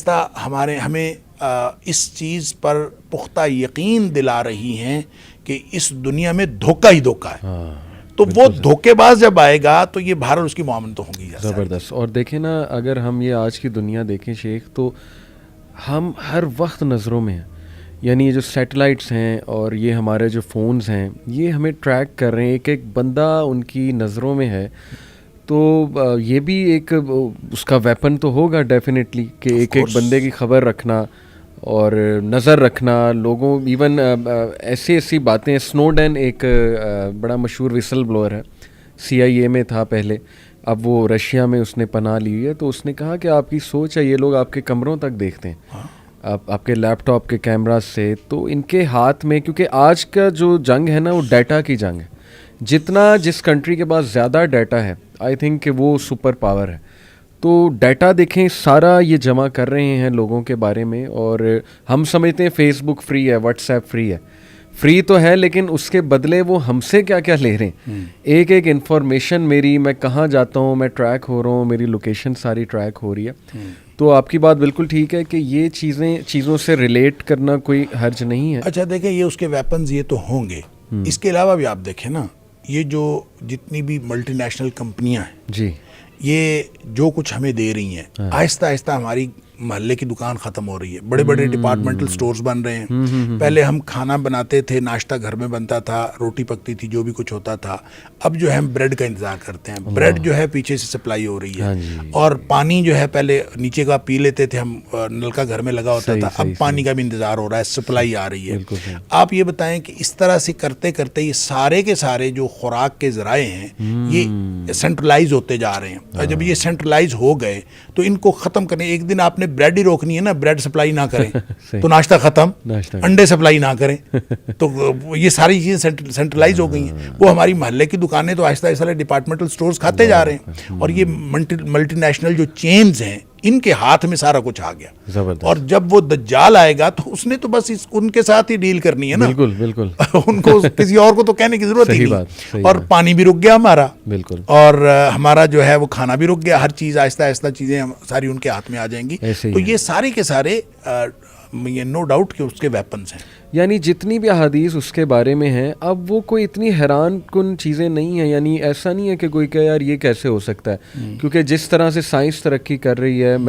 آہستہ ہمیں اس چیز پر پختہ یقین دلا رہی ہیں کہ اس دنیا میں دھوکہ ہی دھوکہ ہے. تو وہ دھوکے باز جب آئے گا تو یہ بہرحال اس کی معاملت تو ہوگی. زبردست. اور دیکھیں نا اگر ہم یہ آج کی دنیا دیکھیں شیخ تو ہم ہر وقت نظروں میں ہیں. یعنی یہ جو سیٹلائٹس ہیں اور یہ ہمارے جو فونز ہیں یہ ہمیں ٹریک کر رہے ہیں. ایک ایک بندہ ان کی نظروں میں ہے. تو یہ بھی ایک اس کا ویپن تو ہوگا ڈیفینیٹلی کہ ایک ایک بندے کی خبر رکھنا اور نظر رکھنا. لوگوں ایون ایسی باتیں. سنوڈن ایک بڑا مشہور وسل بلوئر ہے, CIA میں تھا پہلے, اب وہ رشیا میں اس نے پناہ لی ہے. تو اس نے کہا کہ آپ کی سوچ ہے یہ لوگ آپ کے کمروں تک دیکھتے ہیں, آپ کے لیپ ٹاپ کے کیمرہ سے. تو ان کے ہاتھ میں, کیونکہ آج کا جو جنگ ہے نا وہ ڈیٹا کی جنگ ہے. جتنا جس کنٹری کے پاس زیادہ ڈیٹا ہے آئی تھنک کہ وہ سپر پاور ہے. تو ڈیٹا دیکھیں سارا یہ جمع کر رہے ہیں لوگوں کے بارے میں. اور ہم سمجھتے ہیں فیس بک فری ہے, واٹس ایپ فری ہے. فری تو ہے لیکن اس کے بدلے وہ ہم سے کیا کیا لے رہے ہیں. ایک ایک انفارمیشن میری, میں کہاں جاتا ہوں میں ٹریک ہو رہا ہوں, میری لوکیشن ساری ٹریک ہو رہی ہے. تو آپ کی بات بالکل ٹھیک ہے کہ یہ چیزوں سے ریلیٹ کرنا کوئی حرج نہیں ہے. اچھا دیکھیں یہ اس کے ویپنز یہ تو ہوں گے. اس کے علاوہ بھی آپ دیکھیں نا یہ جو جتنی بھی ملٹی نیشنل کمپنیاں ہیں جی, یہ جو کچھ ہمیں دے رہی ہیں آہستہ آہستہ ہماری محلے کی دکان ختم ہو رہی ہے. بڑے بڑے ڈپارٹمنٹل سٹورز بن رہے ہیں. پہلے ہم کھانا بناتے تھے, ناشتہ گھر میں بنتا تھا, روٹی پکتی تھی, جو بھی کچھ ہوتا تھا. اب جو ہے ہم بریڈ کا انتظار کرتے ہیں. بریڈ جو ہے پیچھے سے سپلائی ہو رہی ہے. اور پانی جو ہے پہلے نیچے کا پی لیتے تھے ہم, نلکا گھر میں لگا ہوتا تھا, اب پانی کا بھی انتظار ہو رہا ہے, سپلائی آ رہی ہے. آپ یہ بتائیں کہ اس طرح سے کرتے کرتے یہ سارے کے سارے جو خوراک کے ذرائع ہیں یہ سینٹرلائز ہوتے جا رہے ہیں. اور جب یہ سینٹرلائز ہو گئے تو ان کو ختم کرنے, ایک دن آپ نے بریڈ ہی روکنی ہے نا, بریڈ سپلائی نہ کریں تو ناشتہ ختم, انڈے سپلائی نہ کریں تو یہ ساری چیزیں سینٹرلائز ہو گئی ہیں. وہ ہماری محلے کی دکانیں تو آہستہ آہستہ ڈپارٹمنٹل سٹورز کھاتے جا رہے ہیں. اور یہ ملٹی نیشنل جو چینز ہیں ان کے ہاتھ میں سارا کچھ آ گیا. اور جب وہ دجال آئے گا تو اس نے تو بس ان کے ساتھ ہی ڈیل کرنی ہے نا. بالکل بالکل. ان کو کسی اور کو تو کہنے کی ضرورت ہی نہیں. اور پانی بھی رک گیا ہمارا, بالکل, اور ہمارا جو ہے وہ کھانا بھی رک گیا. ہر چیز آہستہ آہستہ چیزیں ساری ان کے ہاتھ میں آ جائیں گی. تو یہ سارے کے سارے یہ نو ڈاؤٹ کہ اس کے ویپنز ہیں. یعنی جتنی بھی احادیث اس کے بارے میں ہیں اب وہ کوئی اتنی حیران کن چیزیں نہیں ہیں. یعنی ایسا نہیں ہے کہ کوئی کہ یار یہ کیسے ہو سکتا ہے, کیونکہ جس طرح سے سائنس ترقی کر رہی ہے